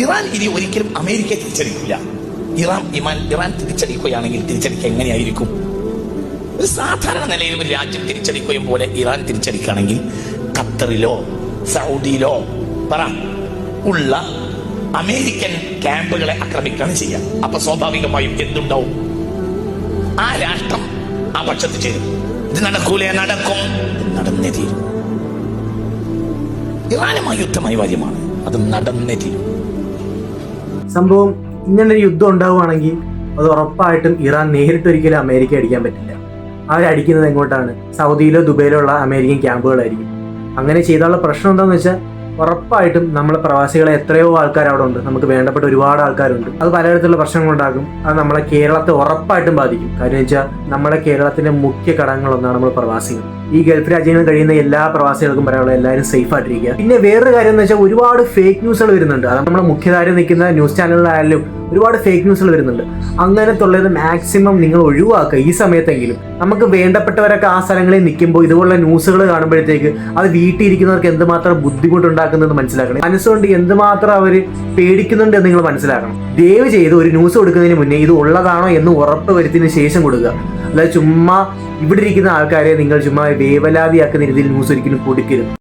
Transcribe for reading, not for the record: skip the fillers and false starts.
Iran ഇനി ഒരിക്കലും അമേരിക്കയെ തിരിച്ചടിക്കില്ല. ഇറാൻ തിരിച്ചടിക്കുകയാണെങ്കിൽ തിരിച്ചടിക്കുക എങ്ങനെയായിരിക്കും? ഒരു സാധാരണ നിലയിൽ ഒരു രാജ്യം തിരിച്ചടിക്കുകയും പോലെ ഇറാൻ തിരിച്ചടിക്കുകയാണെങ്കിൽ ഖത്തറിലോ സൗദിയിലോ ഉള്ള അമേരിക്കൻ ക്യാമ്പുകളെ ആക്രമിക്കുകയാണ് ചെയ്യുക. അപ്പൊ സ്വാഭാവികമായും എന്തുണ്ടാവും? ആ രാഷ്ട്രം ആ പക്ഷത്ത് ചേരും. ഇത് നടക്കൂലേ? നടക്കും, നടന്നേ തീരും. ഇറാനുമായി യുദ്ധം അനിവാര്യമാണ്, അത് നടന്നേ തീരും. സംഭവം ഇങ്ങനൊരു യുദ്ധം ഉണ്ടാവുകയാണെങ്കിൽ അത് ഉറപ്പായിട്ടും ഇറാൻ നേരിട്ടൊരിക്കലും അമേരിക്ക അടിക്കാൻ പറ്റില്ല. അവരടിക്കുന്നത് എങ്ങോട്ടാണ്? സൗദിയിലോ ദുബൈയിലോ ഉള്ള അമേരിക്കൻ ക്യാമ്പുകളായിരിക്കും. അങ്ങനെ ചെയ്താലുള്ള പ്രശ്നം എന്താണെന്ന് വെച്ചാൽ ഉറപ്പായിട്ടും നമ്മളെ പ്രവാസികളെ എത്രയോ ആൾക്കാർ അവിടെ ഉണ്ട്, നമുക്ക് വേണ്ടപ്പെട്ട ഒരുപാട് ആൾക്കാരുണ്ട്. അത് പലതരത്തിലുള്ള പ്രശ്നങ്ങളുണ്ടാകും. അത് നമ്മളെ കേരളത്തെ ഉറപ്പായിട്ടും ബാധിക്കും. കാര്യം വെച്ചാൽ നമ്മുടെ കേരളത്തിന്റെ മുഖ്യ ഘടകങ്ങളൊന്നാണ് നമ്മൾ പ്രവാസികൾ. ഈ ഗൾഫ് രാജ്യങ്ങളിൽ കഴിയുന്ന എല്ലാ പ്രവാസികൾക്കും പറയാനുള്ള എല്ലാവരും സേഫ് ആയിട്ടിരിക്കുക. പിന്നെ വേറൊരു കാര്യം എന്ന് വെച്ചാൽ ഒരുപാട് ഫേക്ക് ന്യൂസുകൾ വരുന്നുണ്ട്. അത് നമ്മുടെ മുഖ്യധാര നിൽക്കുന്ന ന്യൂസ് ചാനലുകളായാലും ഒരുപാട് ഫേക്ക് ന്യൂസുകൾ വരുന്നുണ്ട്. അങ്ങനത്തുള്ളത് മാക്സിമം നിങ്ങൾ ഒഴിവാക്കുക ഈ സമയത്തെങ്കിലും. നമുക്ക് വേണ്ടപ്പെട്ടവരൊക്കെ ആ സ്ഥലങ്ങളിൽ നിൽക്കുമ്പോൾ ഇതുപോലുള്ള ന്യൂസുകൾ കാണുമ്പോഴത്തേക്ക് അത് വീട്ടിൽ ഇരിക്കുന്നവർക്ക് എന്തുമാത്രം ബുദ്ധിമുട്ടുണ്ടാക്കുന്നത് മനസ്സിലാക്കണം. മനസ്സുകൊണ്ട് എന്തുമാത്രം അവർ പേടിക്കുന്നുണ്ട് എന്ന് നിങ്ങൾ മനസ്സിലാക്കണം. ദയവ് ചെയ്ത് ഒരു ന്യൂസ് കൊടുക്കുന്നതിന് മുന്നേ ഇത് ഉള്ളതാണോ എന്ന് ഉറപ്പ് വരുത്തിയതിന് ശേഷം കൊടുക്കുക. അല്ലാതെ ചുമ്മാ ഇവിടെ ഇരിക്കുന്ന ആൾക്കാരെ നിങ്ങൾ ചുമ്മാ വേവലാതിയാക്കുന്ന രീതിയിൽ ന്യൂസ് ഒരിക്കലും കൊടുക്കരുത്.